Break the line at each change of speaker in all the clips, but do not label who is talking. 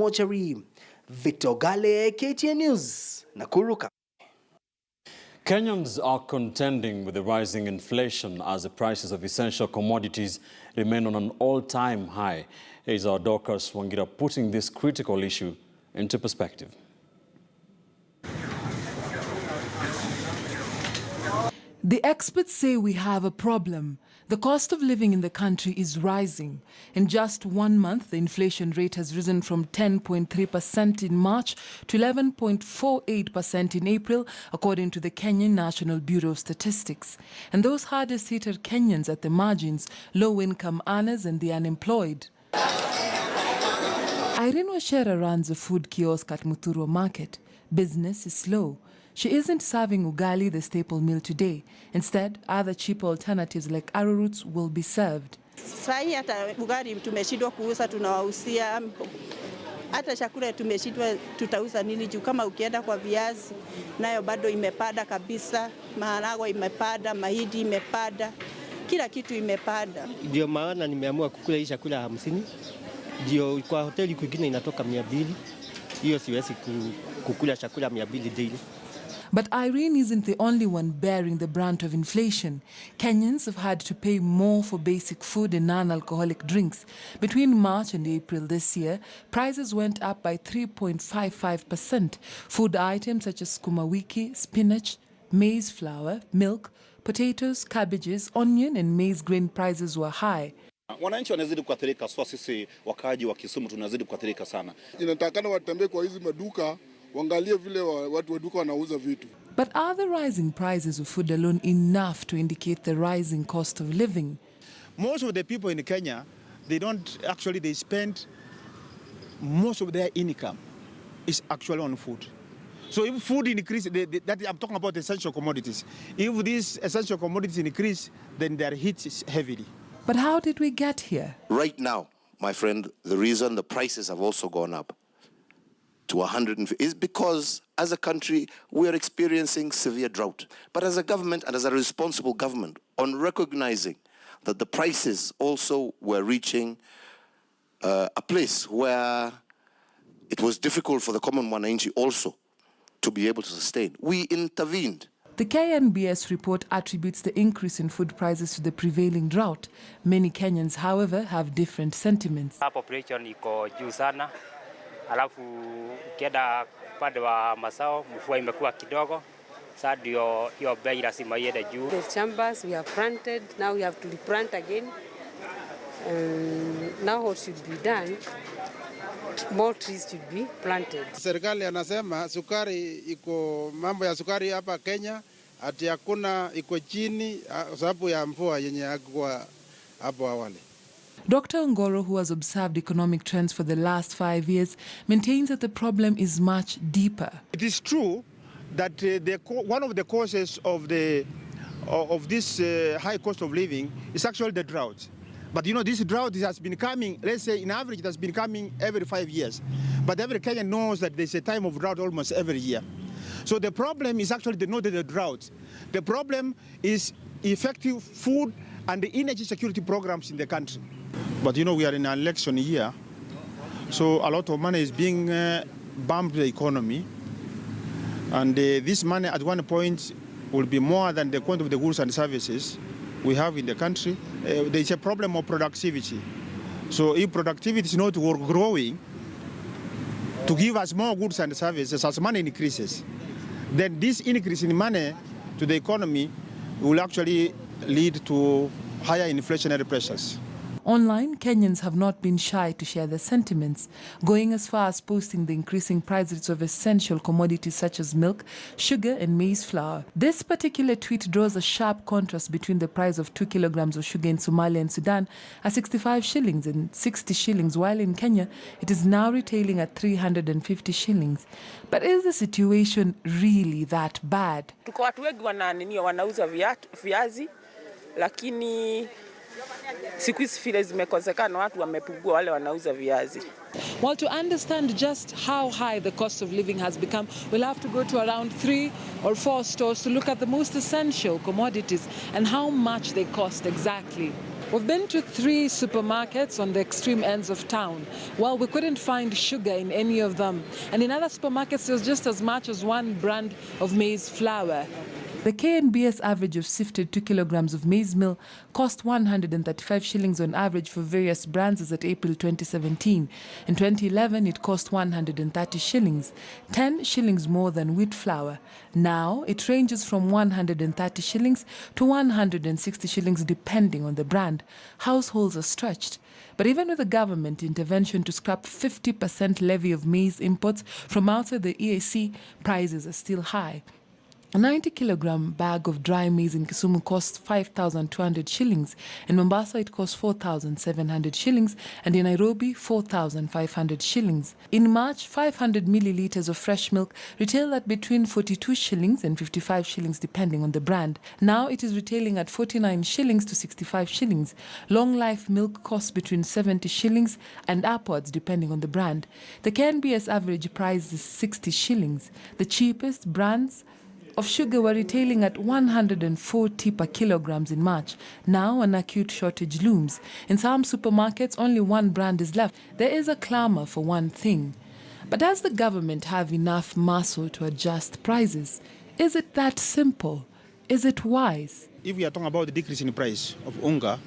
mochari. Victor Gale, KTN News, Nakuru.
Kenyans are contending with the rising inflation as the prices of essential commodities remain on an all-time high. Here's our Dorcas Wangira putting this critical issue into perspective.
The experts say we have a problem. The cost of living in the country is rising. In just 1 month, the inflation rate has risen from 10.3% in March to 11.48% in April, according to the Kenyan National Bureau of Statistics. And those hardest hit are Kenyans at the margins, low-income earners and the unemployed. Irene Washera runs a food kiosk at Muthurwa Market. Business is slow. She isn't serving ugali, the staple meal, today. Instead, other cheaper alternatives like arrowroots will be served.
Sai hata ugali tumeshindwa kuuza, tunawausia. Hata chakula tumeshindwa, tutauza nini juu kama ukienda kwa viazi nayo bado imepada kabisa, maharagwe imepada, mahindi imepada, kila kitu imepada.
Ndio maana nimeamua kukula hii chakula 50. Ndio kwa hoteli kwingine inatoka 200. Hiyo siwezi kukula chakula 200 daily.
But Irene isn't the only one bearing the brunt of inflation. Kenyans have had to pay more for basic food and non-alcoholic drinks. Between March and April this year, prices went up by 3.55%. Food items such as sukuma wiki, spinach, maize flour, milk, potatoes, cabbages, onion and maize grain prices were high.
Wananchi wanazidi kuathirika, sio sisi wakaaji wa Kisumu tunazidi kuathirika sana.
Inatakana watembee kwa hizi maduka, waangalie vile watu wa duka wanauza vitu.
But are the rising prices of food alone enough to indicate the rising cost of living?
Most of the people in Kenya, they spend most of their income is actually on food. So if food increases, that I'm talking about essential commodities. If these essential commodities increase, then their hit is heavily.
But how did we get here?
Right now, my friend, the reason the prices have also gone up to 150 is because, as a country, we are experiencing severe drought. But as a government and as a responsible government, on recognizing that the prices also were reaching a place where it was difficult for the common mwananchi also to be able to sustain, we intervened.
The KNBS report attributes the increase in food prices to the prevailing drought. Many Kenyans, however, have different sentiments.
Population iko juu sana. Alafu kienda upande wa mazao mvua imekuwa kidogo. Sasa ndio hiyo bei lazima iende juu.
The chambers we have planted, now we have to replant again. Now what should be done? More trees should be planted.
Serikali anasema sukari iko, mambo ya sukari hapa Kenya ati hakuna, iko chini sababu ya mvua yenye hakuwa hapo awali.
Dr. Ngoro, who has observed economic trends for the last 5 years, maintains that the problem is much deeper.
It is true that one of the causes of this high cost of living is actually the drought. But you know, this drought has been coming, let's say in average it has been coming every 5 years. But every Kenyan knows that there's a time of drought almost every year. So the problem is actually not the drought. The problem is effective food and the energy security programs in the country. But you know, we are in an election year, so a lot of money is being bumped the economy. And this money at one point will be more than the quantity of the goods and services we have in the country. There is a problem of productivity. So if productivity is not growing to give us more goods and services as money increases, then this increase in money to the economy will actually lead to higher inflationary pressures.
Online, Kenyans have not been shy to share their sentiments, going as far as posting the increasing prices of essential commodities such as milk, sugar and maize flour. This particular tweet draws a sharp contrast between the price of 2 kilograms of sugar in Somalia and Sudan at 65 shillings and 60 shillings, while in Kenya it is now retailing at 350 shillings. But is the situation really that bad?
Tuko watu wengi wanauza viazi, lakini siku hizi vile zimekosekana, watu wamepungua wale wanauza viazi.
Well, to understand just how high the cost of living has become, we'll have to go to around 3 or 4 stores to look at the most essential commodities and how much they cost exactly. We've been to 3 supermarkets on the extreme ends of town. Well, we couldn't find sugar in any of them. And in other supermarkets, there's just as much as one brand of maize flour. The KNBS average of sifted 2 kilograms of maize meal cost 135 shillings on average for various brands as at April 2017. In 2011, it cost 130 shillings, 10 shillings more than wheat flour. Now, it ranges from 130 shillings to 160 shillings depending on the brand. Households are stretched. But even with the government intervention to scrap 50% levy of maize imports from outside the EAC, prices are still high. A 90-kilogram bag of dry maize in Kisumu costs 5,200 shillings. In Mombasa, it costs 4,700 shillings, and in Nairobi, 4,500 shillings. In March, 500 milliliters of fresh milk retailed at between 42 shillings and 55 shillings depending on the brand. Now it is retailing at 49 shillings to 65 shillings. Long life milk costs between 70 shillings and upwards depending on the brand. The KNBS average price is 60 shillings. The cheapest brands of sugar were retailing at 140 per kilograms in March. Now an acute shortage looms. In some supermarkets, only one brand is left. There is a clamor for one thing. But does the government have enough muscle to adjust prices? Is it that simple? Is it wise?
If we are talking about the decrease in price of unga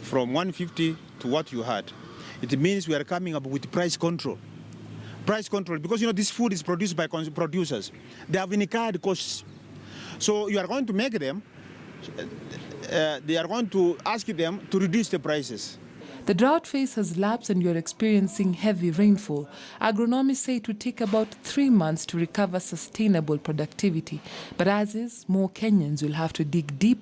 from 150 to what you had, it means we are coming up with price control. Price control, because this food is produced by producers. They have incurred costs. So you are going to make them, they are going to ask them to reduce the prices.
The drought phase has lapsed and you're experiencing heavy rainfall. Agronomists say it would take about 3 months to recover sustainable productivity. But as is, more Kenyans will have to dig deep